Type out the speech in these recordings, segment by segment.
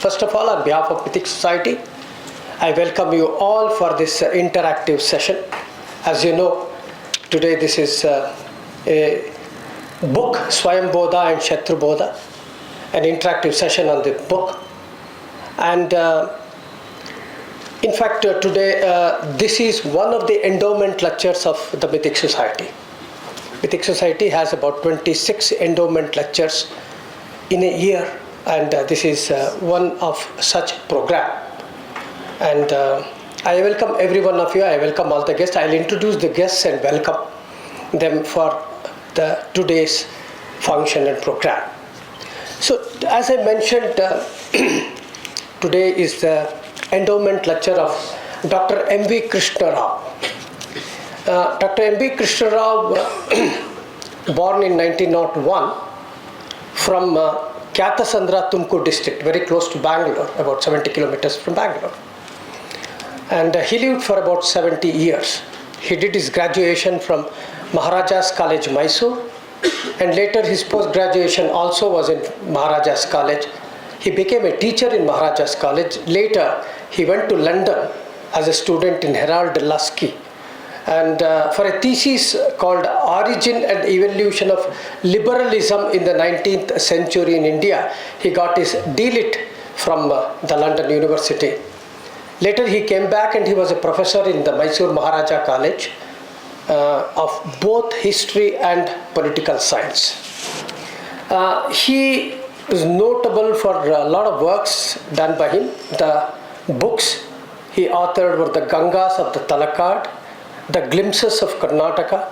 First of all, on behalf of Mythic Society, I welcome you all for this interactive session. As you know, today this is a book, Svayambodha and Shatrubodha, an interactive session on the book. And in fact, today this is one of the endowment lectures of the Mythic Society. Mythic Society has about 26 endowment lectures in a year, and this is one of such program. And I welcome every one of you. I welcome all the guests. I'll introduce the guests and welcome them for the today's function and program. So, as I mentioned, today is the endowment lecture of Dr. M.V. Krishna Rao. Dr. M.V. Krishna Rao, born in 1901 from Kyatasandra, Tumkur district, very close to Bangalore, about 70 kilometers from Bangalore. And he lived for about 70 years. He did his graduation from Maharaja's College, Mysore, and later his post-graduation also was in Maharaja's College. He became a teacher in Maharaja's College. Later, he went to London as a student in Herald Lusky. And for a thesis called Origin and Evolution of Liberalism in the 19th Century in India, he got his D.Litt from the London University. Later he came back and he was a professor in the Mysore Maharaja College of both history and political science. He is notable for a lot of works done by him. The books he authored were the Gangas of the Talakad, the Glimpses of Karnataka,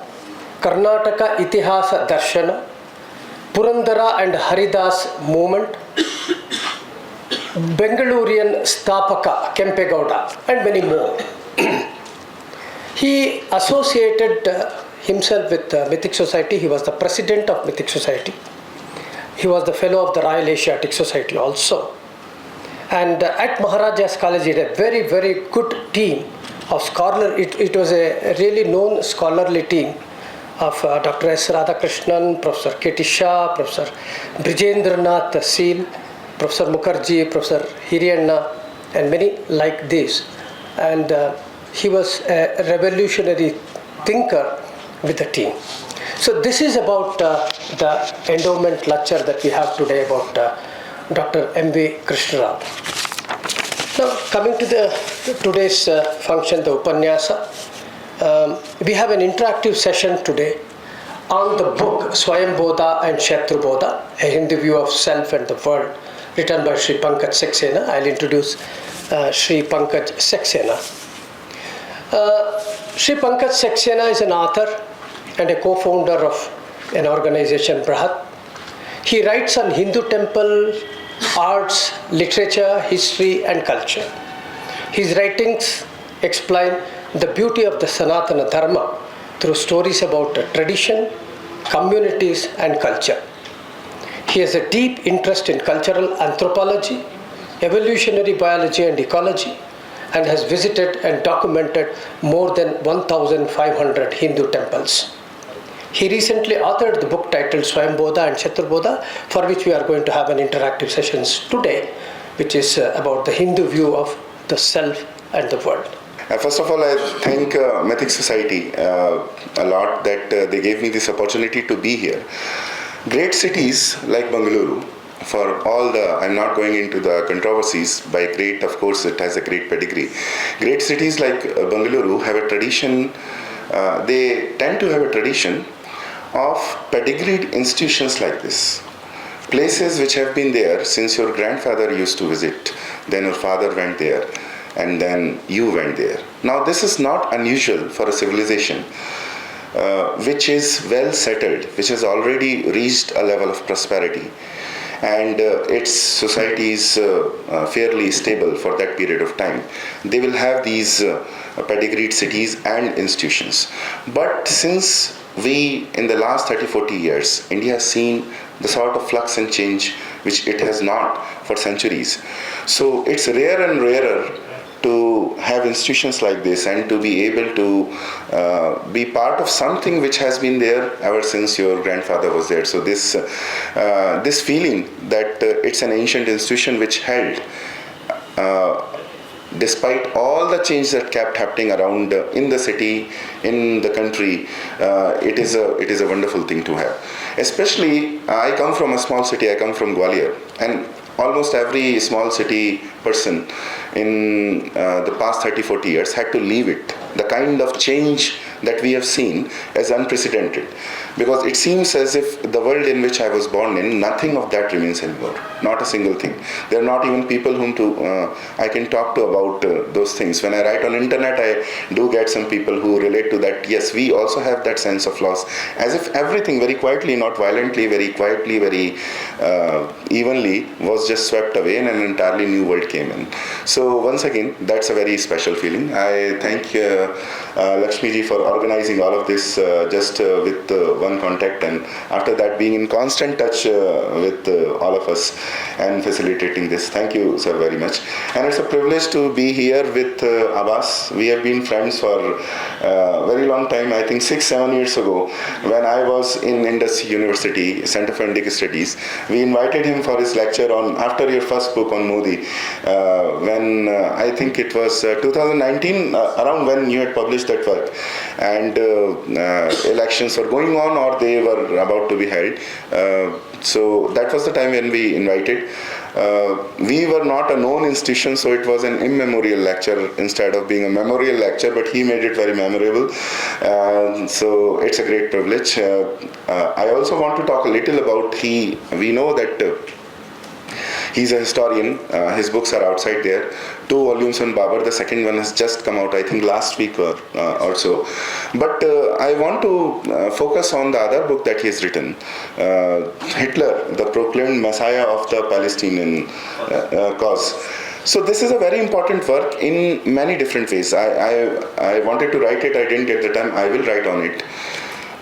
Karnataka Itihasa Darshana, Purandara and Haridas Movement, Bengalurian Stapaka Kempegowda, and many more. He associated himself with Mythic Society. He was the president of Mythic Society. He was the fellow of the Royal Asiatic Society also. And at Maharaja's College, he had a very, very good team of scholars. It was a really known scholarly team of Dr. S. Radhakrishnan, Professor K.T. Shah, Professor Brijendranath Seal, Professor Mukherjee, Professor Hiriyanna, and many like this. And he was a revolutionary thinker with the team. So this is about the endowment lecture that we have today about Dr. M.V. Krishna Rao. Now, coming to today's function, the Upanyasa, we have an interactive session today on the book Svayambodha and Shatrubodha, a Hindu view of self and the world, written by Shri Pankaj Saxena. I'll introduce Shri Pankaj Saxena. Shri Pankaj Saxena is an author and a co-founder of an organization, Bṛhat. He writes on Hindu temple, arts, literature, history, and culture. His writings explain the beauty of the Sanātana Dharma through stories about tradition, communities, and culture. He has a deep interest in cultural anthropology, evolutionary biology, and ecology, and has visited and documented more than 1,500 Hindu temples. He recently authored the book titled Svayambodha and Shatrubodha, for which we are going to have an interactive sessions today, which is about the Hindu view of the self and the world. First of all, I thank Mythic Society a lot that they gave me this opportunity to be here. Great cities like Bengaluru, for all the, I'm not going into the controversies, by great, of course, it has a great pedigree. Great cities like Bengaluru have a tradition, they tend to have a tradition of pedigreed institutions like this. Places which have been there since your grandfather used to visit, then your father went there, and then you went there. Now this is not unusual for a civilization which is well settled, which has already reached a level of prosperity, and its society is fairly stable for that period of time. They will have these pedigreed cities and institutions. But since we, in the last 30-40 years, India has seen the sort of flux and change which it has not for centuries. So it's rarer and rarer to have institutions like this and to be able to be part of something which has been there ever since your grandfather was there. So this feeling that it's an ancient institution which held, despite all the change that kept happening around in the city, in the country, it is a wonderful thing to have. Especially, I come from a small city. I come from Gwalior, and almost every small city person in the past 30-40 years had to leave it. The kind of change that we have seen is unprecedented, because it seems as if the world in which I was born in, nothing of that remains anymore. Not a single thing. There are not even people whom I can talk to about those things. When I write on internet, I do get some people who relate to that. Yes, we also have that sense of loss, as if everything very quietly, not violently, very quietly, very evenly was just swept away and an entirely new world came in. So once again, that's a very special feeling. I thank Lakshmi ji for organizing all of this just with one contact, and after that being in constant touch with all of us and facilitating this. Thank you, sir, very much. And it's a privilege to be here with Abbas. We have been friends for a very long time. I think 6-7 years ago, when I was in Indus University, Center for Indic Studies, we invited him for his lecture on after your first book on Modi, when I think it was 2019, around when you had published that work, and elections were going on or they were about to be held. So that was the time when we invited. We were not a known institution, so it was an immemorial lecture instead of being a memorial lecture, but he made it very memorable. So it's a great privilege. I also want to talk a little about we know that he's a historian. His books are outside there. 2 volumes on Babur. The second one has just come out, I think, last week or so. But I want to focus on the other book that he has written, Hitler, the Proclaimed Messiah of the Palestinian Cause. So this is a very important work in many different ways. I wanted to write it. I didn't get the time. I will write on it.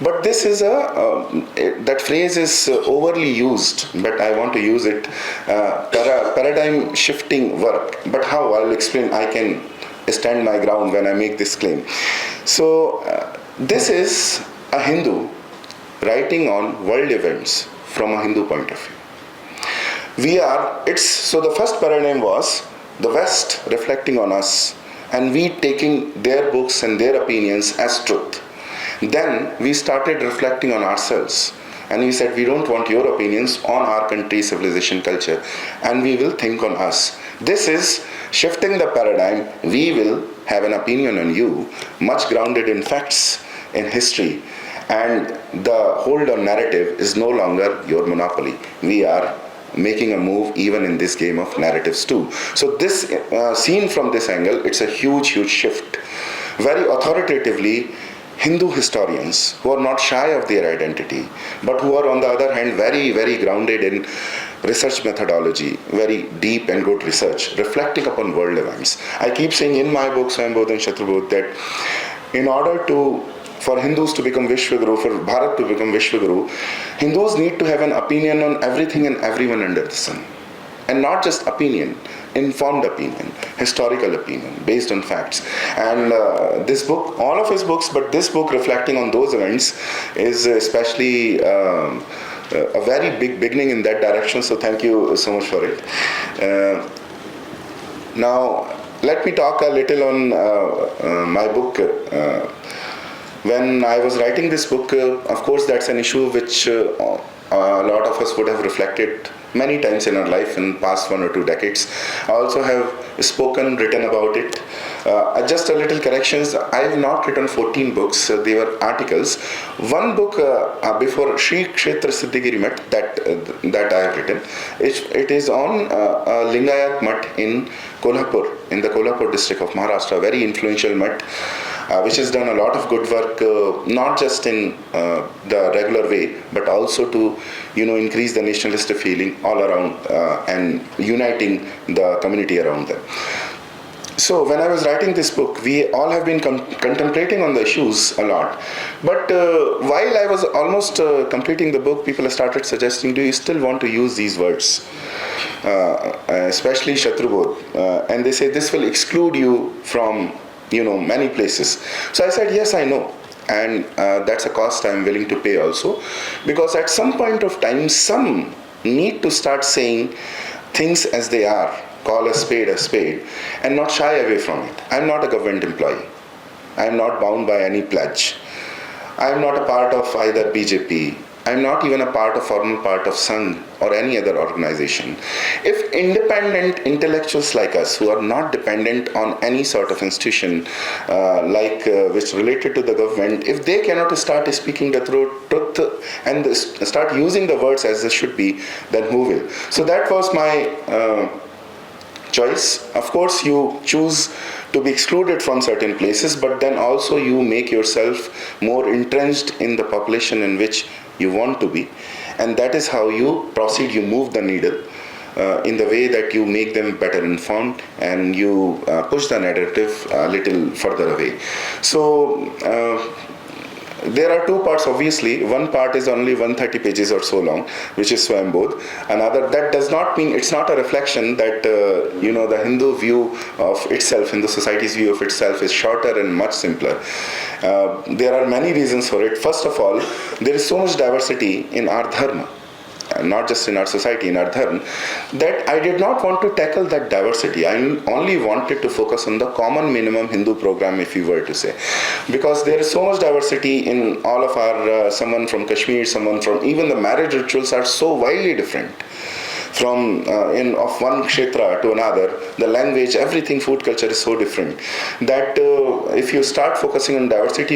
But this is that phrase is overly used, but I want to use it, paradigm shifting work. But how? I'll explain. I can stand my ground when I make this claim. So this is a Hindu writing on world events from a Hindu point of view. So the first paradigm was the West reflecting on us and we taking their books and their opinions as truth. Then we started reflecting on ourselves and we said, we don't want your opinions on our country, civilization, culture, and we will think on us. This is shifting the paradigm. We will have an opinion on you, much grounded in facts, in history, and the hold on narrative is no longer your monopoly. We are making a move even in this game of narratives too. So this, seen from this angle, it's a huge, huge shift. Very authoritatively, Hindu historians who are not shy of their identity, but who are on the other hand very, very grounded in research methodology, very deep and good research, reflecting upon world events. I keep saying in my book, Svayambodha and Shatrubodha, that in order for Hindus to become Vishwaguru, for Bṛhat to become Vishwaguru, Hindus need to have an opinion on everything and everyone under the sun. And not just opinion, informed opinion, historical opinion, based on facts. And this book, all of his books, but this book reflecting on those events is especially a very big beginning in that direction, so thank you so much for it. Now, let me talk a little on my book. When I was writing this book, of course, that's an issue which a lot of us would have reflected many times in our life in past 1 or 2 decades. I also have written about it. Just a little corrections. I have not written 14 books. They were articles. One book before Shri Kshetra Siddhagiri Math that I have written. It is on Lingayat Math in Kolhapur, in the Kolhapur district of Maharashtra. Very influential Math, which has done a lot of good work, not just in the regular way, but also to increase the nationalistic feeling all around and uniting the community around them. So when I was writing this book, we all have been contemplating on the issues a lot. But while I was almost completing the book, people started suggesting, do you still want to use these words? Especially Shatrubodha. And they say, this will exclude you from, many places. So I said, yes, I know. And that's a cost I'm willing to pay also. Because at some point of time, some need to start saying things as they are. Call a spade, and not shy away from it. I'm not a government employee. I'm not bound by any pledge. I'm not a part of either BJP. I'm not even a formal part of Sangh or any other organization. If independent intellectuals like us, who are not dependent on any sort of institution which related to the government, if they cannot start speaking the truth and start using the words as they should be, then who will? So that was my choice. Of course, you choose to be excluded from certain places, but then also you make yourself more entrenched in the population in which you want to be. And that is how you proceed, you move the needle in the way that you make them better informed and you push the narrative a little further away. So, there are two parts, obviously. One part is only 130 pages or so long, which is Svayambodha. Another, that does not mean, it's not a reflection that, the Hindu view of itself, Hindu society's view of itself is shorter and much simpler. There are many reasons for it. First of all, there is so much diversity in our dharma, not just in our society, in our dharma, that I did not want to tackle that diversity. I only wanted to focus on the common minimum Hindu program, if you were to say. Because there is so much diversity in all of our, someone from Kashmir, someone from, even the marriage rituals are so widely different. From of one Kshetra to another, the language, everything, food culture is so different that if you start focusing on diversity,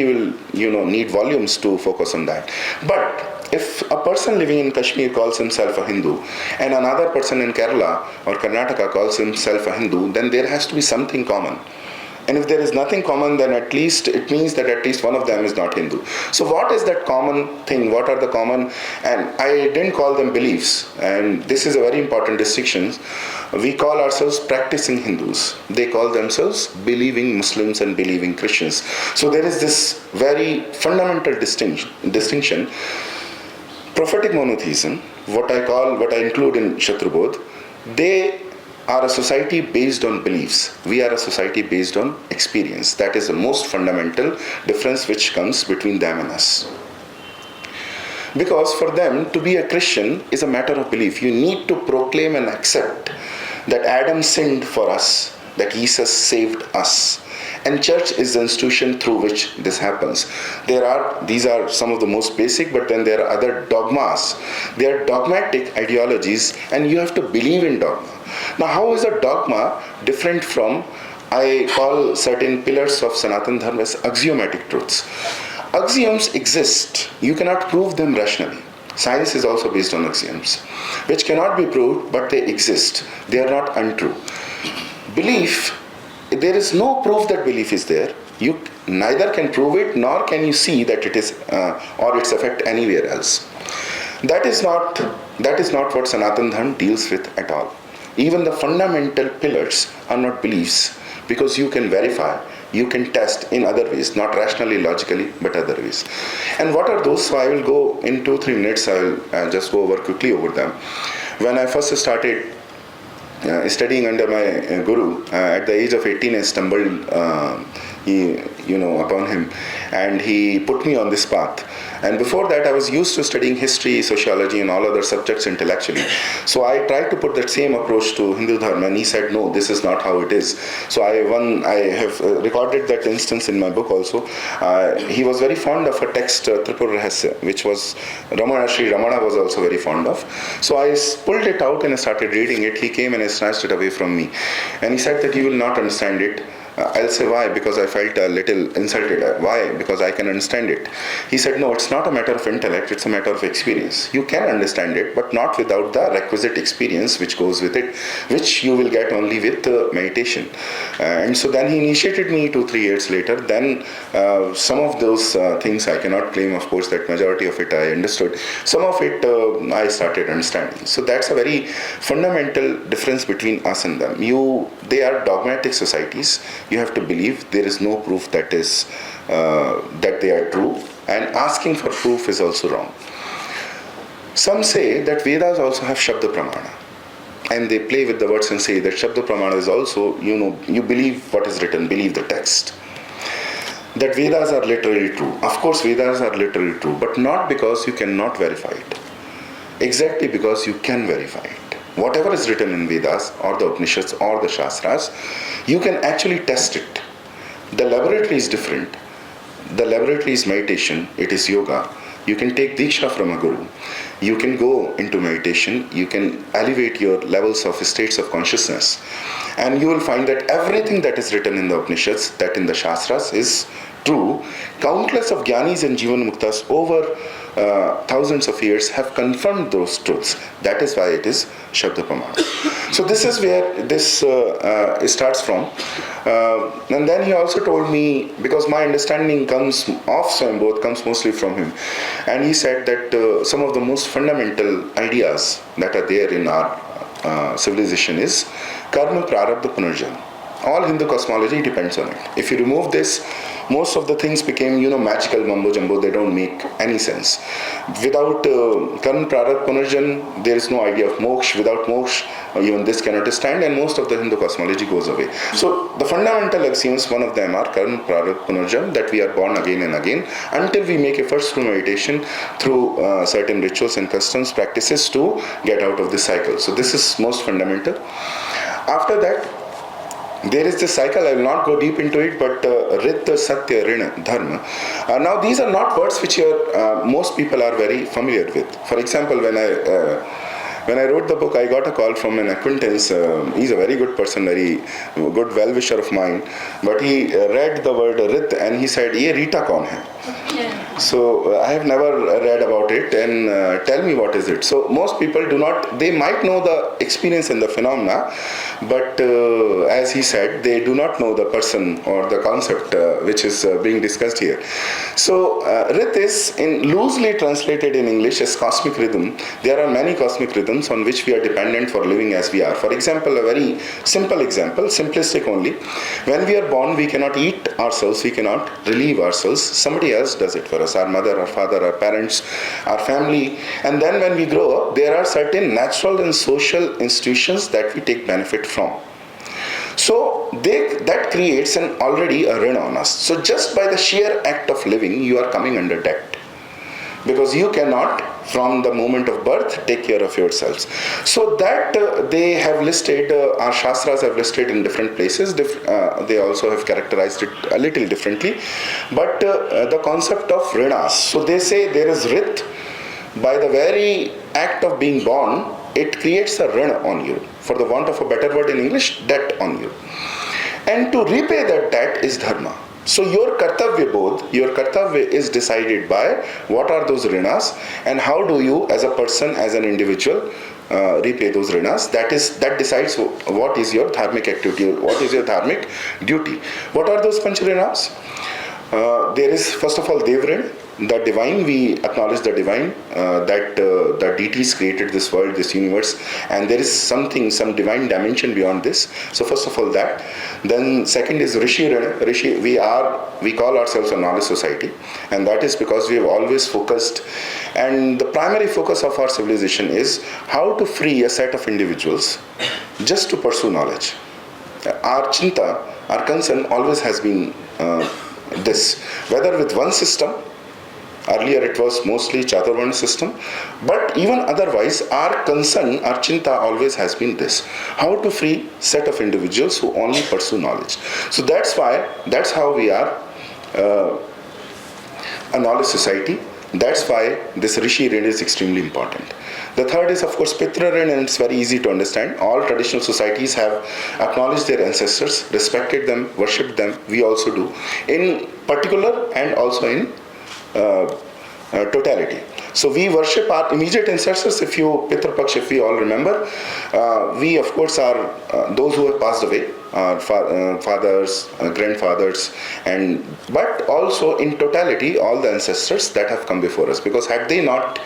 you will need volumes to focus on that. But if a person living in Kashmir calls himself a Hindu and another person in Kerala or Karnataka calls himself a Hindu, then there has to be something common. And if there is nothing common, then at least it means that at least one of them is not Hindu. So what is that common thing? What are the common? And I didn't call them beliefs. And this is a very important distinction. We call ourselves practicing Hindus. They call themselves believing Muslims and believing Christians. So there is this very fundamental distinction. Prophetic monotheism, what I include in Shatrubodha, they are a society based on beliefs. We are a society based on experience. That is the most fundamental difference which comes between them and us. Because for them, to be a Christian is a matter of belief. You need to proclaim and accept that Adam sinned for us, that Jesus saved us. And church is the institution through which this happens. These are some of the most basic, but then there are other dogmas. They are dogmatic ideologies, and you have to believe in dogma. Now, how is a dogma different from, I call certain pillars of Sanātana Dharma as axiomatic truths. Axioms exist. You cannot prove them rationally. Science is also based on axioms, which cannot be proved, but they exist. They are not untrue. Belief, there is no proof that belief is there. You neither can prove it, nor can you see that it is, or its effect anywhere else. That is not what Sanātana Dharma deals with at all. Even the fundamental pillars are not beliefs, because you can verify, you can test in other ways, not rationally, logically, but other ways. And what are those? So I will go in 2-3 minutes, I will just go quickly over them. When I first started studying under my guru, at the age of 18, I stumbled upon him, and he put me on this path. And before that, I was used to studying history, sociology, and all other subjects intellectually. So I tried to put that same approach to Hindu Dharma, and he said, no, this is not how it is. So I have recorded that instance in my book also. He was very fond of a text, Tripurahasya, which was Sri Ramana was also very fond of. So I pulled it out and I started reading it. He came and I snatched it away from me. And he said that you will not understand it. I'll say why, because I felt a little insulted. Why? Because I can understand it. He said, no, it's not a matter of intellect, it's a matter of experience. You can understand it, but not without the requisite experience which goes with it, which you will get only with meditation. And so then he initiated me 2-3 years later. Then some of those things I cannot claim, of course, that majority of it I understood. Some of it I started understanding. So that's a very fundamental difference between us and them. They are dogmatic societies. You have to believe. There is no proof that they are true, and asking for proof is also wrong. Some say that Vedas also have Shabda Pramana, and they play with the words and say that Shabda Pramana is also, you believe what is written, believe the text. That Vedas are literally true. Of course, Vedas are literally true, but not because you cannot verify it. Exactly because you can verify it. Whatever is written in Vedas or the Upanishads or the Shastras, you can actually test it. The laboratory is different. The laboratory is meditation, it is yoga. You can take Diksha from a guru. You can go into meditation, you can elevate your levels of states of consciousness. And you will find that everything that is written in the Upanishads, that in the Shastras is true. Countless of Jnanis and Jivan Muktas over thousands of years have confirmed those truths. That is why it is Shabda Pramana. So this is where this starts from. And then he also told me, because my understanding comes of Svayambodha comes mostly from him, and he said that some of the most fundamental ideas that are there in our civilization is karma, prarabdha, punarjanma. All Hindu cosmology depends on it. If you remove this, most of the things became, magical mumbo jumbo. They don't make any sense. Without karma, prarabdha, punarjanma, there is no idea of moksha. Without moksha, even this cannot stand, and most of the Hindu cosmology goes away. So the fundamental axioms, one of them are karma, prarabdha, punarjanma, that we are born again and again until we make efforts through meditation, through certain rituals and customs, practices to get out of this cycle. So this is most fundamental. After that, there is this cycle. I will not go deep into it, but Rit, Satya, Rina, Dharma. Now these are not words which most people are very familiar with. For example, when I wrote the book, I got a call from an acquaintance. He's a very good person, very good well-wisher of mine. But he read the word Rit and he said, "Ye Rita kaun hai?" So I have never read about it, and tell me what is it. So most people do not, they might know the experience and the phenomena, but as he said, they do not know the person or the concept which is being discussed here. So Rit is loosely translated in English as cosmic rhythm. There are many cosmic rhythms on which we are dependent for living as we are. For example, a very simple example, simplistic only. When we are born, we cannot eat ourselves, we cannot relieve ourselves. Somebody else does it for us, our mother, our father, our parents, our family. And then when we grow up, there are certain natural and social institutions that we take benefit from. So that creates already a run on us. So just by the sheer act of living, you are coming under debt. Because you cannot, from the moment of birth, take care of yourselves. So that they have listed, our Shastras have listed in different places. They also have characterized it a little differently. But the concept of rinas. So they say there is rit. By the very act of being born, it creates a rin on you. For the want of a better word in English, debt on you. And to repay that debt is dharma. So your kartavya bodh, your kartavya is decided by what are those rinas and how do you as a person, as an individual, repay those rinas. That decides what is your dharmic activity, what is your dharmic duty. What are those panch rinas? There is first of all Devrin, the divine. We acknowledge the divine, that the deities created this world, this universe, and there is some divine dimension beyond this. So first of all that. Then second is Rishi. Rishi, we call ourselves a knowledge society, and that is because we have always focused, and the primary focus of our civilization is how to free a set of individuals just to pursue knowledge. Our chinta, our concern always has been this, whether with one system. Earlier it was mostly Chaturvarna system, but even otherwise our concern, our chinta always has been this, how to free set of individuals who only pursue knowledge. So that's how we are a knowledge society. That's why this Rishi Rin is extremely important. The third is, of course, Pitra Rin, and it's very easy to understand. All traditional societies have acknowledged their ancestors, respected them, worshipped them. We also do, in particular and also in totality. So we worship our immediate ancestors. If you, Pitra Paksh, if we all remember, we of course are those who have passed away, our fathers, grandfathers, but also in totality all the ancestors that have come before us. Because had they not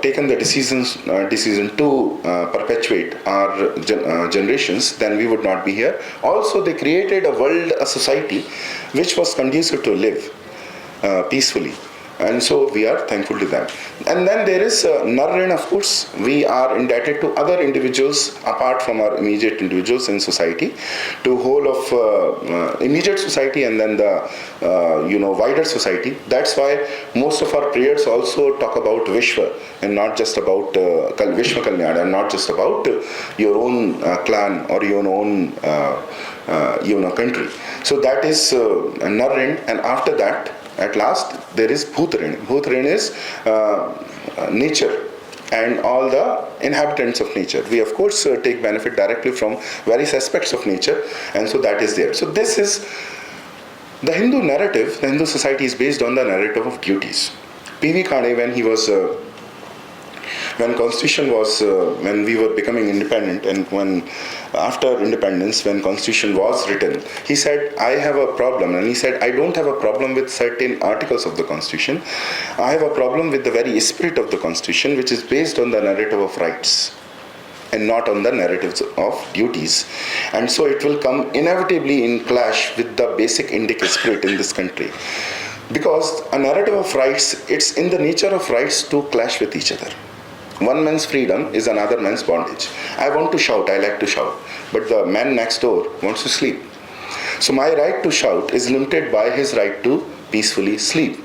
taken the decision to perpetuate our generations, then we would not be here. Also, they created a world, a society, which was conducive to live peacefully. And so we are thankful to them. And then there is Narren, of course. We are indebted to other individuals apart from our immediate individuals in society, to whole of immediate society and then the wider society. That's why most of our prayers also talk about Vishwa and not just about Vishwa Kalyana, and not just about your own clan or your own country. So that is Narren, and after that, at last, there is Bhutrin. Bhutrin is nature and all the inhabitants of nature. We, of course, take benefit directly from various aspects of nature, and so that is there. So this is the Hindu narrative. The Hindu society is based on the narrative of duties. P.V. Khane, when he was when Constitution was, when we were becoming independent, and when after independence, when Constitution was written, he said, I have a problem. And he said, I don't have a problem with certain articles of the Constitution. I have a problem with the very spirit of the Constitution, which is based on the narrative of rights and not on the narratives of duties. And so it will come inevitably in clash with the basic Indic spirit in this country. Because a narrative of rights, it's in the nature of rights to clash with each other. One man's freedom is another man's bondage. I want to shout, I like to shout, but the man next door wants to sleep. So my right to shout is limited by his right to peacefully sleep.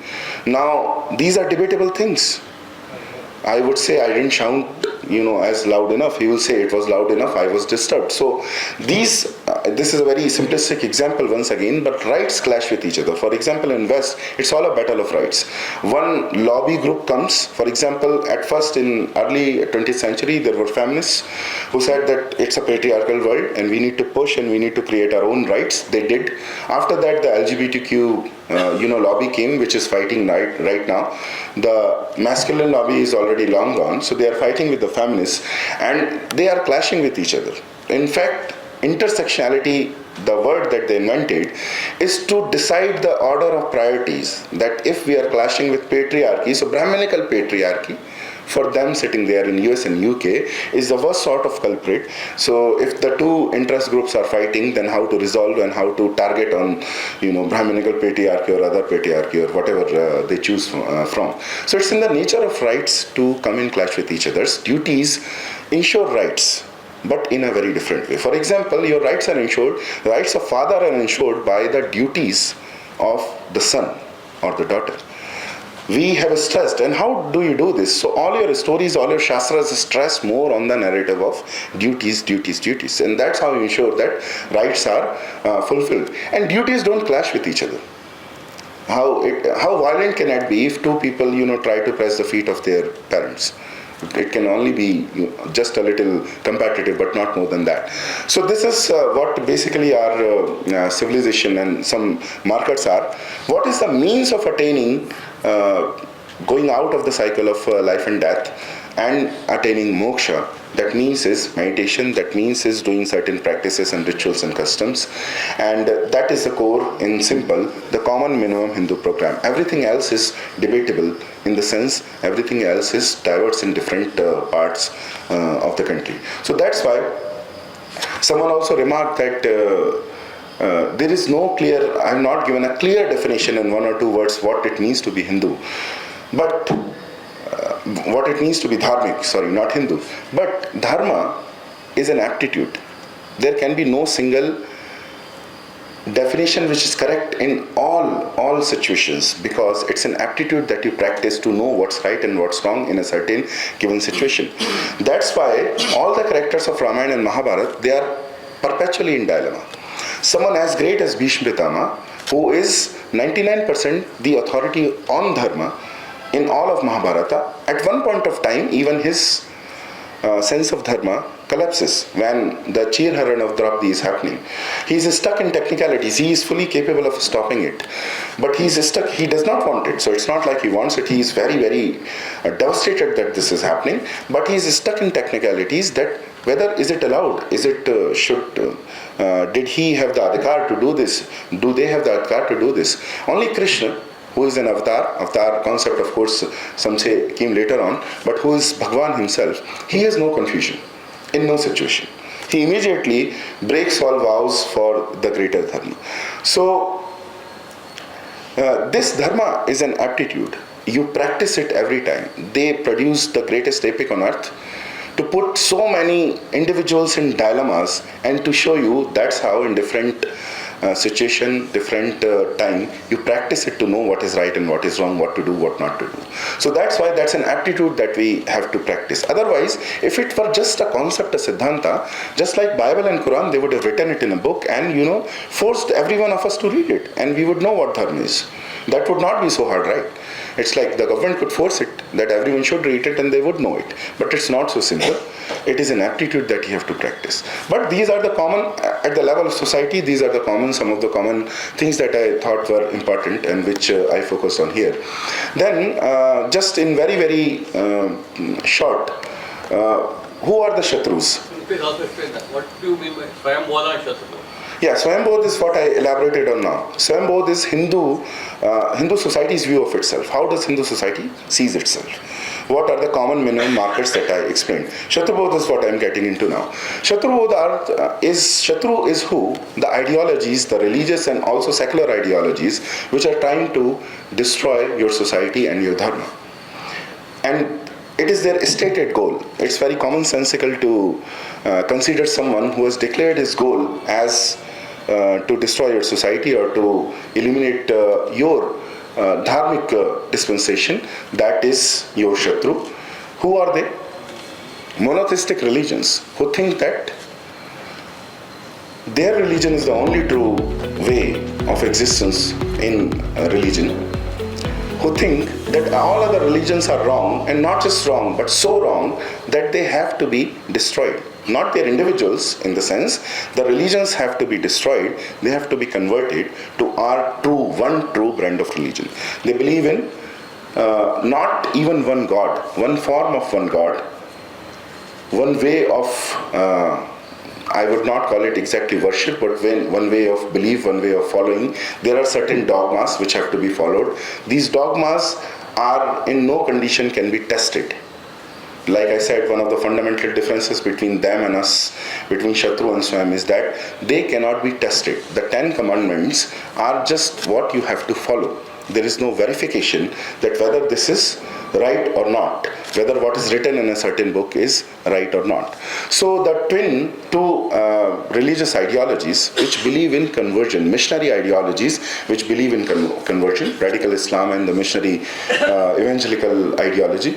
Now, these are debatable things. I would say I didn't shout, as loud enough. He will say it was loud enough, I was disturbed. So this is a very simplistic example once again, but rights clash with each other. For example, in West, it's all a battle of rights. One lobby group comes, for example, at first in early 20th century, there were feminists who said that it's a patriarchal world and we need to push and we need to create our own rights. They did. After that, the LGBTQ lobby came, which is fighting right now. The masculine lobby is already long gone, so they are fighting with the feminists and they are clashing with each other. In fact, intersectionality, the word that they invented, is to decide the order of priorities. That if we are clashing with patriarchy, so Brahminical patriarchy, for them sitting there in US and UK, is the worst sort of culprit. So if the two interest groups are fighting, then how to resolve and how to target on, Brahminical patriarchy or other patriarchy or whatever they choose from. So it's in the nature of rights to come in clash with each other's. Duties ensure rights, but in a very different way. For example, your rights are ensured, the rights of father are ensured by the duties of the son or the daughter. We have stressed, and how do you do this? So all your stories, all your shastras stress more on the narrative of duties, and that's how you ensure that rights are fulfilled. And duties don't clash with each other. How violent can it be if two people, try to press the feet of their parents? It can only be just a little competitive, but not more than that. So this is what basically our civilization and some markers are. What is the means of attaining, going out of the cycle of life and death and attaining moksha? That means is meditation, that means is doing certain practices and rituals and customs. And that is the core, in simple, the common minimum Hindu program. Everything else is debatable, in the sense everything else is diverse in different parts of the country. So that's why someone also remarked that there is no clear, I have not given a clear definition in one or two words what it means to be Hindu. But what it means to be dharmic, not Hindu. But dharma is an aptitude. There can be no single definition which is correct in all situations, because it's an aptitude that you practice to know what's right and what's wrong in a certain given situation. That's why all the characters of Ramayana and Mahabharata, they are perpetually in dilemma. Someone as great as Bhishma Pitama, who is 99% the authority on dharma, in all of Mahabharata. At one point of time, even his sense of dharma collapses when the Chirharan of Draupadi is happening. He is stuck in technicalities. He is fully capable of stopping it, but he is stuck. He does not want it. So it's not like he wants it. He is very, very devastated that this is happening, but he is stuck in technicalities that whether is it allowed, is it did he have the adhikar to do this? Do they have the adhikar to do this? Only Krishna, who is an avatar concept of course some say came later on, but who is Bhagwan himself, he has no confusion in no situation. He immediately breaks all vows for the greater dharma. So this dharma is an aptitude. You practice it every time. They produce the greatest epic on earth to put so many individuals in dilemmas and to show you that's how in different situation, different time, you practice it to know what is right and what is wrong, what to do, what not to do. So that's why that's an aptitude that we have to practice. Otherwise, if it were just a concept, a siddhanta, just like Bible and Quran, they would have written it in a book and forced every one of us to read it, and we would know what dharma is. That would not be so hard, right? It's like the government could force it, that everyone should read it and they would know it. But it's not so simple. It is an aptitude that you have to practice. But these are the common, at the level of society, these are some of the common things that I thought were important and which I focused on here. Then, just in very, very short, who are the Shatrus? Please also explain that. What do you mean by Svayambodha and Shatrubodha? Yeah, Svayambodha is what I elaborated on now. Svayambodha is Hindu society's view of itself. How does Hindu society sees itself? What are the common minimum markers that I explained? Shatrubodha is what I am getting into now. Shatrubodha Shatru is who? The ideologies, the religious and also secular ideologies, which are trying to destroy your society and your dharma. And it is their stated goal. It's very commonsensical to consider someone who has declared his goal as to destroy your society or to eliminate your dharmic dispensation. That is your Shatru. Who are they? Monotheistic religions who think that their religion is the only true way of existence in religion, who think that all other religions are wrong, and not just wrong, but so wrong that they have to be destroyed. Not their individuals in the sense, the religions have to be destroyed, they have to be converted to our one true brand of religion. They believe in not even one God, one form of one God, one way of I would not call it exactly worship, but one way of belief, one way of following. There are certain dogmas which have to be followed. These dogmas are in no condition can be tested. Like I said, one of the fundamental differences between them and us, between Shatru and Swayam, is that they cannot be tested. The 10 commandments are just what you have to follow. There is no verification that whether this is right or not, whether what is written in a certain book is right or not. So the two religious ideologies which believe in conversion, missionary ideologies which believe in conversion, radical Islam and the missionary evangelical ideology.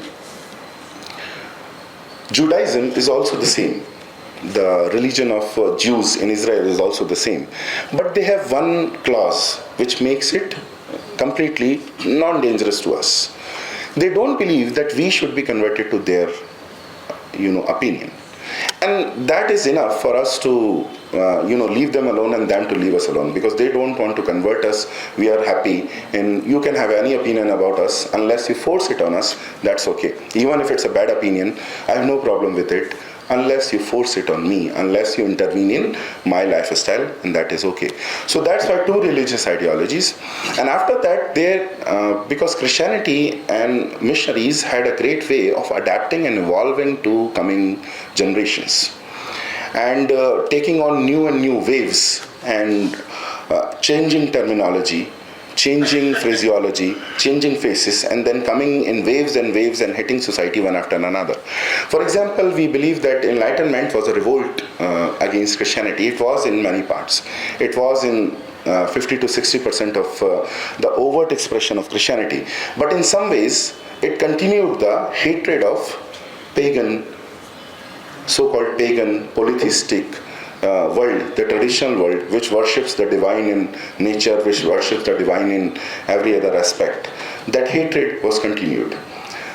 Judaism is also the same. The religion of Jews in Israel is also the same. But they have one clause which makes it completely non-dangerous to us. They don't believe that we should be converted to their opinion. And that is enough for us to leave them alone and them to leave us alone, because they don't want to convert us. We are happy, and you can have any opinion about us unless you force it on us. That's okay. Even if it's a bad opinion, I have no problem with it, unless you force it on me, unless you intervene in my lifestyle, and that is okay. So that's why two religious ideologies. And after that, because Christianity and missionaries had a great way of adapting and evolving to coming generations, and taking on new and new waves, and changing terminology, changing phraseology, changing faces, and then coming in waves and waves and hitting society one after another. For example, we believe that Enlightenment was a revolt against Christianity. It was in many parts. It was in 50 to 60% of the overt expression of Christianity. But in some ways, it continued the hatred of pagan, so-called pagan, polytheistic world, the traditional world, which worships the divine in nature, which worships the divine in every other aspect, that hatred was continued.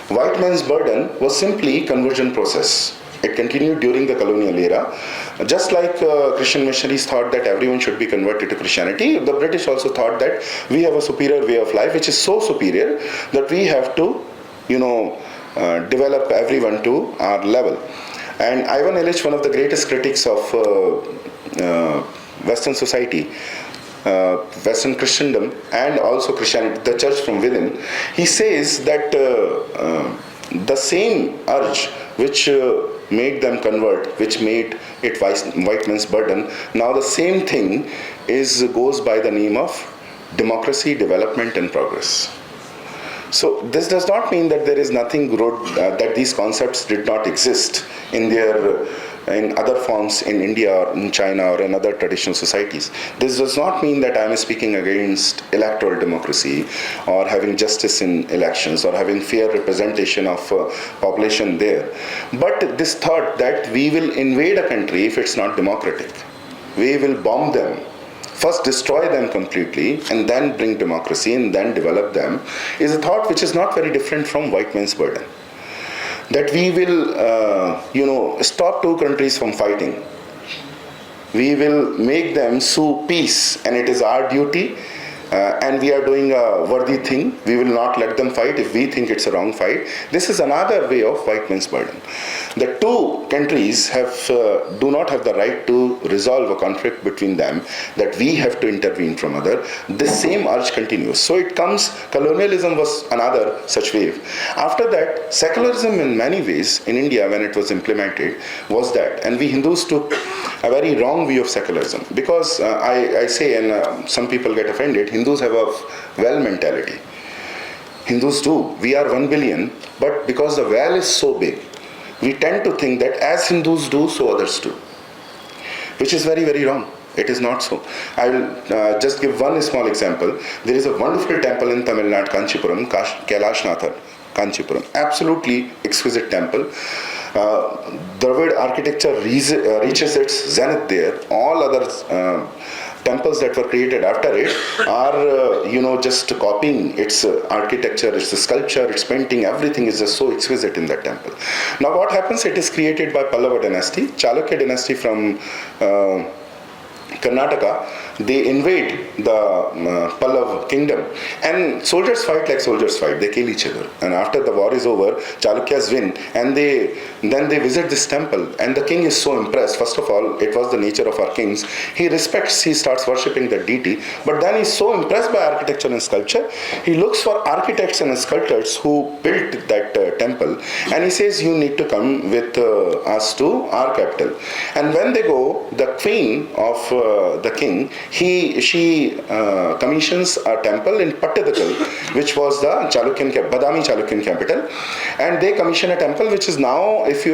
White man's burden was simply conversion process. It continued during the colonial era. Just like Christian missionaries thought that everyone should be converted to Christianity, the British also thought that we have a superior way of life, which is so superior that we have to, develop everyone to our level. And Ivan Illich, one of the greatest critics of Western society, Western Christendom, and also Christianity, the church from within, he says that the same urge which made them convert, which made it white man's burden, now the same thing goes by the name of democracy, development, and progress. So this does not mean that there is nothing good, that these concepts did not exist in other forms in India or in China or in other traditional societies. This does not mean that I am speaking against electoral democracy or having justice in elections or having fair representation of population there. But this thought that we will invade a country if it's not democratic. We will bomb them. First destroy them completely and then bring democracy and then develop them is a thought which is not very different from white man's burden. That we will, stop two countries from fighting. We will make them sue peace, and it is our duty, and we are doing a worthy thing. We will not let them fight if we think it's a wrong fight. This is another way of white man's burden. The two countries do not have the right to resolve a conflict between them, that we have to intervene from other. This same urge continues. So it comes, colonialism was another such wave. After that, secularism in many ways in India, when it was implemented, was that. And we Hindus took a very wrong view of secularism. Because I say, and some people get offended, Hindus have a well mentality. Hindus do. We are 1 billion, but because the well is so big, we tend to think that as Hindus do, so others do. Which is very, very wrong. It is not so. I will just give one small example. There is a wonderful temple in Tamil Nadu, Kanchipuram, Kailashnath, Kanchipuram. Absolutely exquisite temple. Dravid architecture reaches its zenith there. All other temples that were created after it are, just copying its architecture, its sculpture, its painting, everything is just so exquisite in that temple. Now what happens, it is created by Pallava dynasty, Chalukya dynasty from Karnataka. They invade the Pallav kingdom, and soldiers fight like soldiers fight. They kill each other, and after the war is over, Chalukyas win, and then they visit this temple, and the king is so impressed. First of all, it was the nature of our kings. He starts worshipping the deity, but then he's so impressed by architecture and sculpture, he looks for architects and sculptors who built that temple, and he says, you need to come with us to our capital. And when they go, the queen of the king, she commissions a temple in Pattadakal, which was the Badami Chalukyan capital, and they commission a temple which is now, if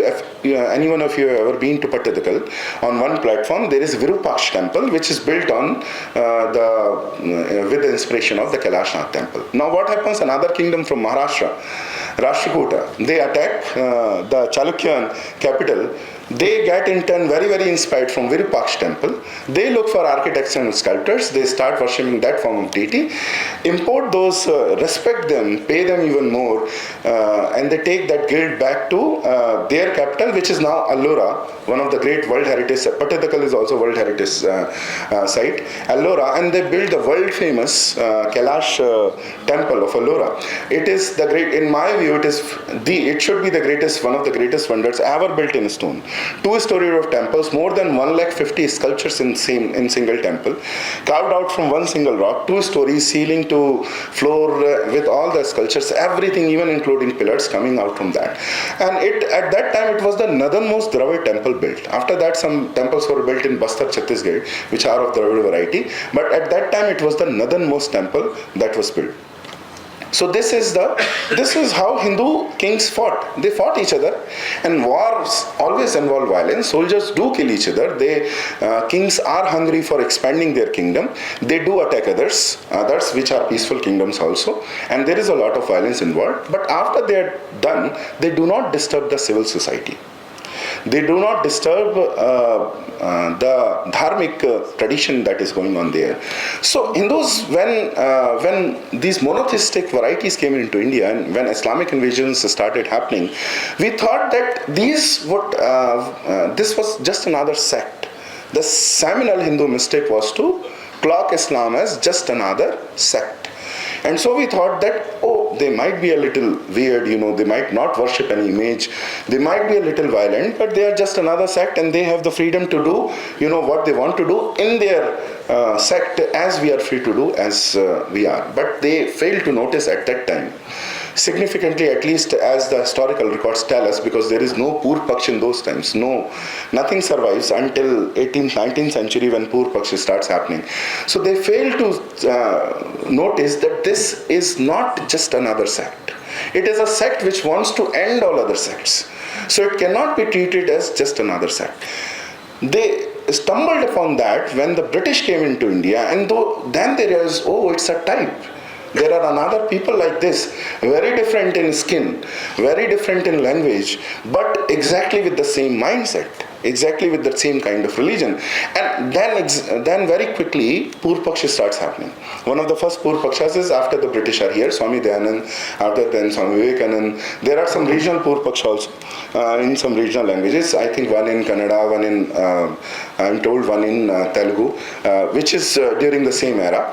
anyone of you have ever been to Pattadakal, on one platform there is Virupaksh temple, which is built on with the inspiration of the Kailashnath temple. Now what happens? Another kingdom from Maharashtra, Rashtrakuta, they attack the Chalukyan capital. They get in turn very, very inspired from Virupaksh temple. They look for architects and sculptors. They start worshipping that form of deity, import those, respect them, pay them even more, and they take that guild back to their capital, which is now Allora, one of the great World Heritage. Pattadakal is also World Heritage site, Allora, and they build the world famous Kailash temple of Allora. It is the great, in my view, it should be the greatest, one of the greatest wonders ever built in stone. 2-story of temples, more than 150 sculptures in single temple, carved out from one single rock, 2 stories, ceiling to floor, with all the sculptures, everything, even including pillars coming out from that. And at that time it was the northernmost Dravid temple built. After that, some temples were built in Bastar, Chhattisgarh, which are of Dravid variety. But at that time it was the northernmost temple that was built. So this is how Hindu kings fought. They fought each other, and wars always involve violence. Soldiers do kill each other. Kings are hungry for expanding their kingdom. They do attack others which are peaceful kingdoms also, and there is a lot of violence involved. But after they are done, they do not disturb the civil society. They do not disturb the dharmic tradition that is going on there. So in those, when these monotheistic varieties came into India and when Islamic invasions started happening, we thought that this was just another sect. The seminal Hindu mistake was to clock Islam as just another sect. And so we thought that, oh, they might be a little weird, they might not worship any image, they might be a little violent, but they are just another sect and they have the freedom to do, what they want to do in their sect as we are free to do as we are. But they failed to notice at that time, significantly, at least as the historical records tell us, because there is no Pur Paksh in those times. Nothing survives until 18th, 19th century when Pur Paksh starts happening. So they fail to notice that this is not just another sect. It is a sect which wants to end all other sects. So it cannot be treated as just another sect. They stumbled upon that when the British came into India, and then they realized, oh, it's a type. There are another people like this, very different in skin, very different in language, but exactly with the same mindset, exactly with the same kind of religion. And then very quickly, Pur Paksha starts happening. One of the first Pur Pakshas is after the British are here, Swami Dayanand, after then Swami Vivekanand. There are some regional Pur Paksha also in some regional languages. I think one in Kannada, one in, I'm told one in Telugu, which is during the same era.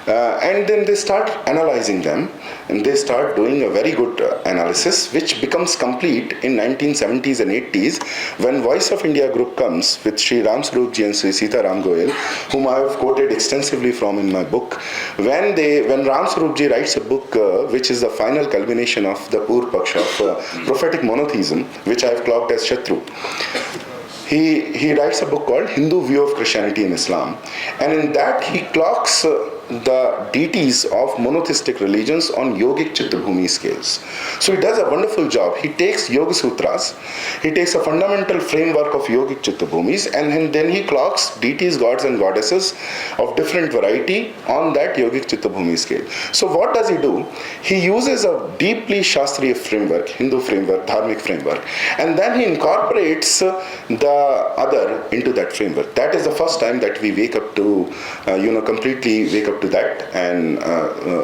And then they start analyzing them, and they start doing a very good analysis, which becomes complete in 1970s and 80s when Voice of India group comes with Sri Ram Swarupji and Sri Sita Ram Goyal, whom I have quoted extensively from in my book. When Ram Swarupji writes a book which is the final culmination of the Pur Paksha of prophetic monotheism, which I have clocked as Shatru. He writes a book called Hindu View of Christianity and Islam, and in that he clocks the deities of monotheistic religions on yogic Chitrabhumi scales. So he does a wonderful job. He takes Yoga Sutras, he takes a fundamental framework of yogic Chitrabhumis, and then he clocks deities, gods and goddesses of different variety on that yogic Chitrabhumi scale. So what does he do? He uses a deeply Shastriya framework, Hindu framework, Dharmic framework, and then he incorporates the other into that framework. That is the first time that we wake up to, completely wake up to that, and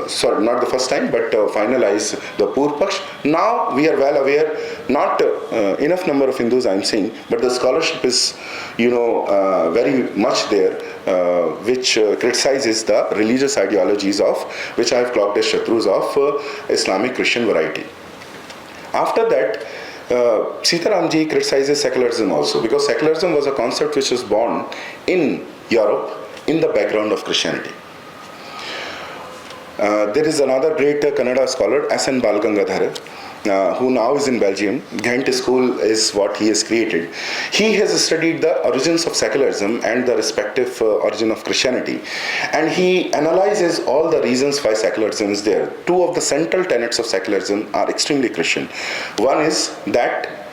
sorry, not the first time, but finalize the Pur Paksh. Now we are well aware, not enough number of Hindus I am saying, but the scholarship is, very much there, which criticizes the religious ideologies of, which I have clocked as Shatrus of Islamic Christian variety. After that, Sitaramji criticizes secularism also, because secularism was a concept which was born in Europe in the background of Christianity. There is another great Kannada scholar, S.N. Balgangadhar, who now is in Belgium. Ghent School is what he has created. He has studied the origins of secularism and the respective origin of Christianity. And he analyzes all the reasons why secularism is there. Two of the central tenets of secularism are extremely Christian. One is that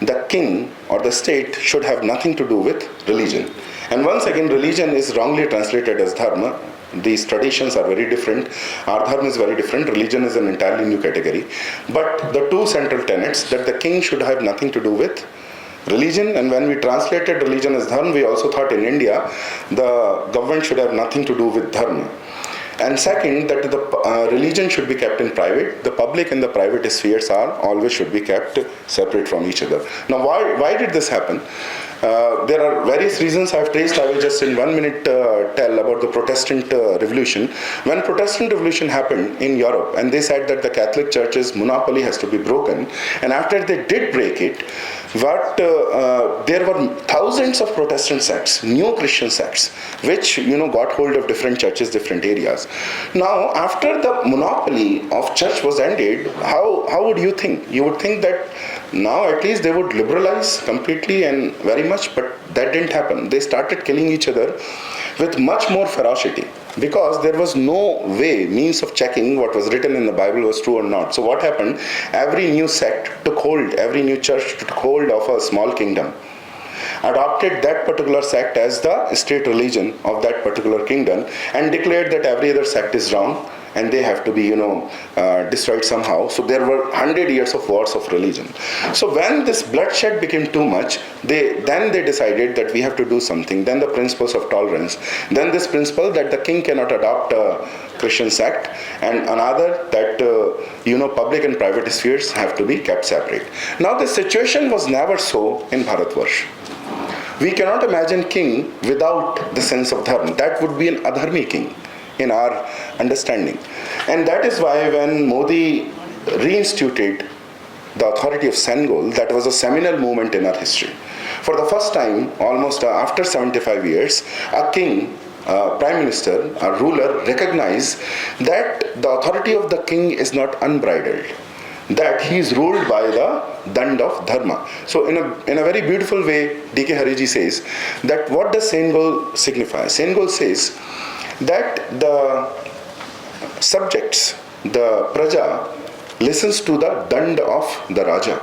the king or the state should have nothing to do with religion. And once again, religion is wrongly translated as dharma. These traditions are very different. Our dharma is very different. Religion is an entirely new category. But the two central tenets, that the king should have nothing to do with religion, and when we translated religion as dharma, we also thought in India the government should have nothing to do with dharma. And second, that the religion should be kept in private. The public and the private spheres are always should be kept separate from each other. Now, why did this happen? There are various reasons I have traced. I will just in 1 minute tell about the Protestant Revolution. When Protestant Revolution happened in Europe, and they said that the Catholic Church's monopoly has to be broken, and after they did break it, there were thousands of Protestant sects, new Christian sects, which got hold of different churches, different areas. Now, after the monopoly of church was ended, how would you think? You would think that now at least they would liberalize completely and very much, but that didn't happen. They started killing each other with much more ferocity, because there was no means of checking what was written in the Bible was true or not. So what happened? Every new sect took hold, every new church took hold of a small kingdom, adopted that particular sect as the state religion of that particular kingdom, and declared that every other sect is wrong, and they have to be, destroyed somehow. So there were 100 years of wars of religion. So when this bloodshed became too much, they decided that we have to do something. Then the principles of tolerance. Then this principle that the king cannot adopt a Christian sect, and another that public and private spheres have to be kept separate. Now the situation was never so in Bharatvarsh. We cannot imagine king without the sense of dharma. That would be an adharmi king in our understanding. And that is why when Modi reinstituted the authority of Sengol, that was a seminal moment in our history. For the first time, almost after 75 years, a king, a prime minister, a ruler recognized that the authority of the king is not unbridled, that he is ruled by the dand of dharma. So in a very beautiful way, D.K. Hariji says that what does Sengol signify? Sengol says that the subjects, the praja, listens to the dand of the Raja.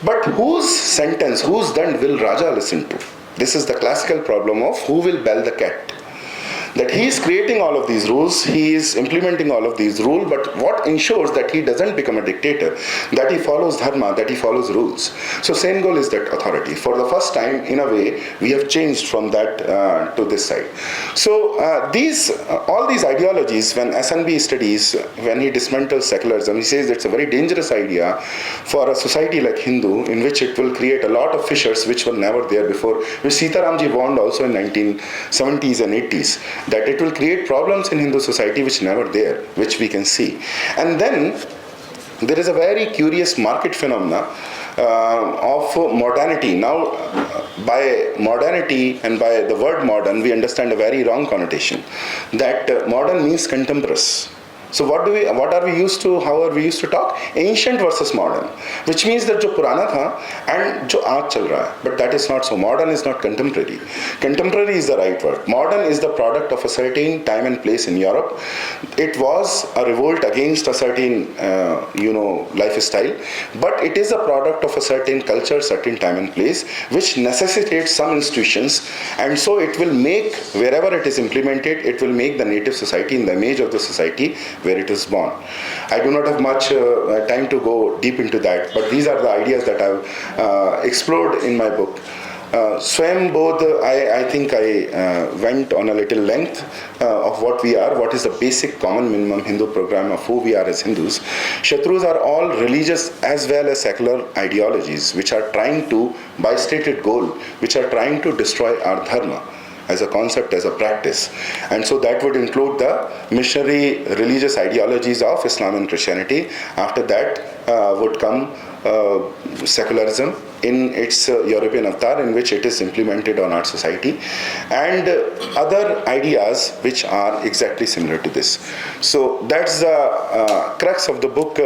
But whose sentence, whose dand will Raja listen to? This is the classical problem of who will bell the cat. That he is creating all of these rules, he is implementing all of these rules, but what ensures that he doesn't become a dictator, that he follows dharma, that he follows rules. So Sengol is that authority. For the first time, in a way, we have changed from that to this side. So all these ideologies, when SNB studies, when he dismantles secularism, he says it's a very dangerous idea for a society like Hindu, in which it will create a lot of fissures which were never there before, which Sitaramji warned also in 1970s and 80s. That it will create problems in Hindu society which never there, which we can see. And then there is a very curious market phenomena of modernity. Now, by modernity and by the word modern, we understand a very wrong connotation. That modern means contemporaneous. So what are we used to, how are we used to talk? Ancient versus modern, which means that jo purana tha and jo aaj chal raha hai. But that is not so. Modern is not contemporary. Contemporary is the right word. Modern is the product of a certain time and place in Europe. It was a revolt against a certain, lifestyle, but it is a product of a certain culture, certain time and place, which necessitates some institutions, and so it will make, wherever it is implemented, it will make the native society in the image of the society where it is born. I do not have much time to go deep into that, but these are the ideas that I've explored in my book. Svayambodha, I think I went on a little length of what we are, what is the basic common minimum Hindu program of who we are as Hindus. Shatrus are all religious as well as secular ideologies which are trying to, by stated goal, which are trying to destroy our dharma as a concept, as a practice. And so that would include the missionary religious ideologies of Islam and Christianity. After that would come secularism in its European avatar, in which it is implemented on our society, and other ideas which are exactly similar to this. So that's the crux of the book.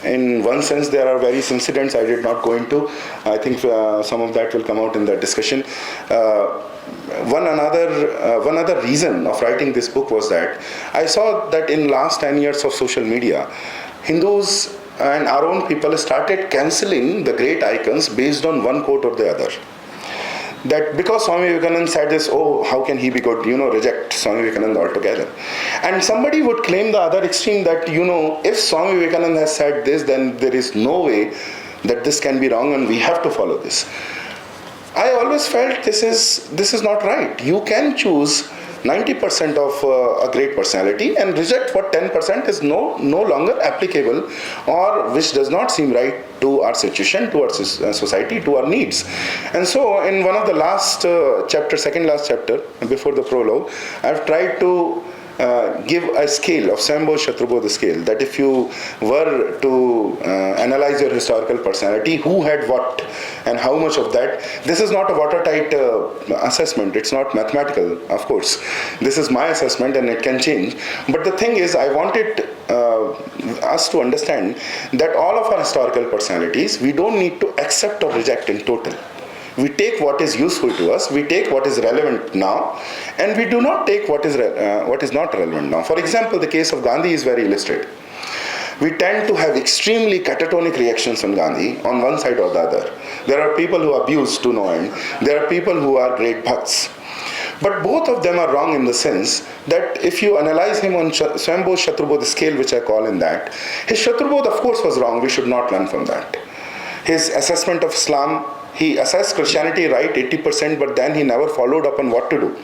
In one sense, there are various incidents I did not go into. I think some of that will come out in the discussion. One other reason of writing this book was that I saw that in last 10 years of social media, Hindus and our own people started cancelling the great icons based on one quote or the other. That because Swami Vivekananda said this, oh, how can he be good? Reject Swami Vivekananda altogether. And somebody would claim the other extreme that, if Swami Vivekananda has said this, then there is no way that this can be wrong and we have to follow this. I always felt this is not right. You can choose 90% of a great personality and reject what 10% is no longer applicable or which does not seem right to our situation, to our society, to our needs. And so in one of the last second last chapter, before the prologue, I've tried to give a scale of Svayambodha Shatrubodha scale, that if you were to analyze your historical personality, who had what and how much of that. This is not a watertight assessment, it's not mathematical, of course. This is my assessment and it can change. But the thing is, I wanted us to understand that all of our historical personalities, we don't need to accept or reject in total. We take what is useful to us, we take what is relevant now, and we do not take what is not relevant now. For example, the case of Gandhi is very illustrative. We tend to have extremely catatonic reactions on Gandhi on one side or the other. There are people who abuse to no end. There are people who are great bhakts. But both of them are wrong in the sense that if you analyze him on Svayambodha Shatrubodha scale, which I call in that, his Shatrubodha of course was wrong, we should not learn from that. His assessment of Islam, he assessed Christianity right 80%, but then he never followed up on what to do.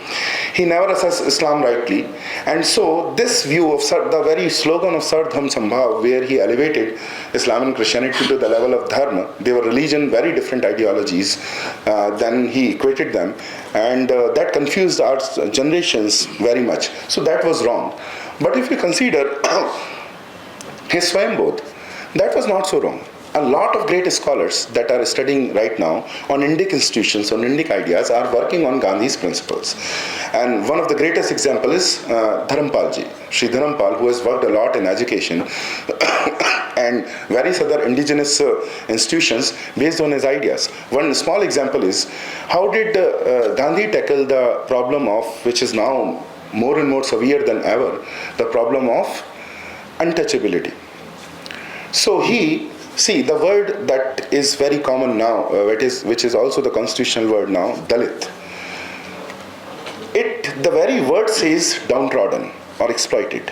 He never assessed Islam rightly. And so this view of the very slogan of Sar Dham Sambhav, where he elevated Islam and Christianity to the level of Dharma, they were religion, very different ideologies, then he equated them. And that confused our generations very much. So that was wrong. But if you consider his Svayambodha, that was not so wrong. A lot of great scholars that are studying right now on Indic institutions, on Indic ideas, are working on Gandhi's principles. And one of the greatest examples is Dharampalji, Shri Dharampal, who has worked a lot in education and various other indigenous institutions based on his ideas. One small example is, how did Gandhi tackle the problem of, which is now more and more severe than ever, the problem of untouchability. So he, see, the word that is very common now, which is also the constitutional word now, Dalit. The very word says downtrodden or exploited.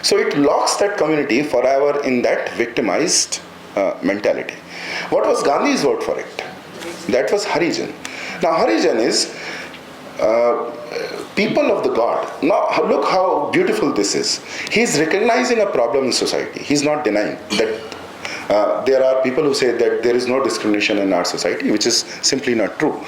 So it locks that community forever in that victimized mentality. What was Gandhi's word for it? That was Harijan. Now Harijan is people of the God. Now look how beautiful this is. He's recognizing a problem in society. He's not denying that there are people who say that there is no discrimination in our society, which is simply not true.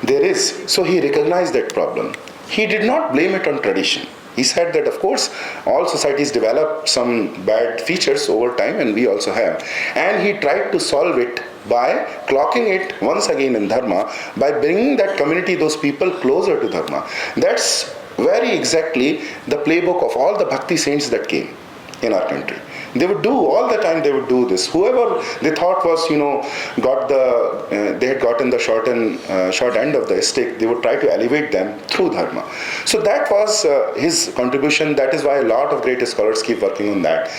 There is. So he recognized that problem. He did not blame it on tradition. He said that, of course, all societies develop some bad features over time, and we also have. And he tried to solve it by clocking it once again in Dharma, by bringing that community, those people, closer to Dharma. That's very exactly the playbook of all the bhakti saints that came in our country. They would do, all the time they would do this. Whoever they thought was, they had gotten the short end of the stick, they would try to elevate them through Dharma. So that was his contribution. That is why a lot of great scholars keep working on that.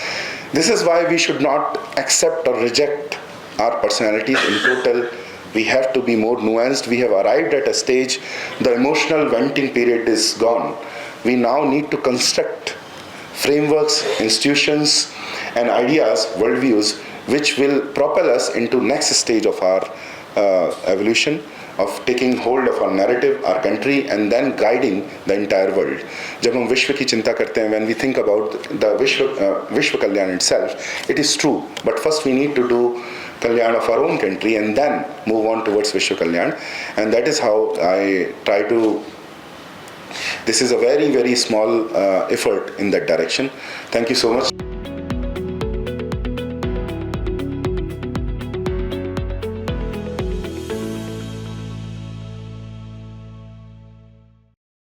This is why we should not accept or reject our personalities in total. We have to be more nuanced. We have arrived at a stage, the emotional venting period is gone. We now need to construct frameworks, institutions, and ideas, worldviews, which will propel us into next stage of our evolution, of taking hold of our narrative, our country, and then guiding the entire world. जब हम विश्व की चिंता करते हैं, when we think about the Vishwa Kalyan itself, it is true. But first we need to do Kalyan of our own country and then move on towards Vishwa Kalyan. And that is how I try to. This is a very, very small effort in that direction. Thank you so much.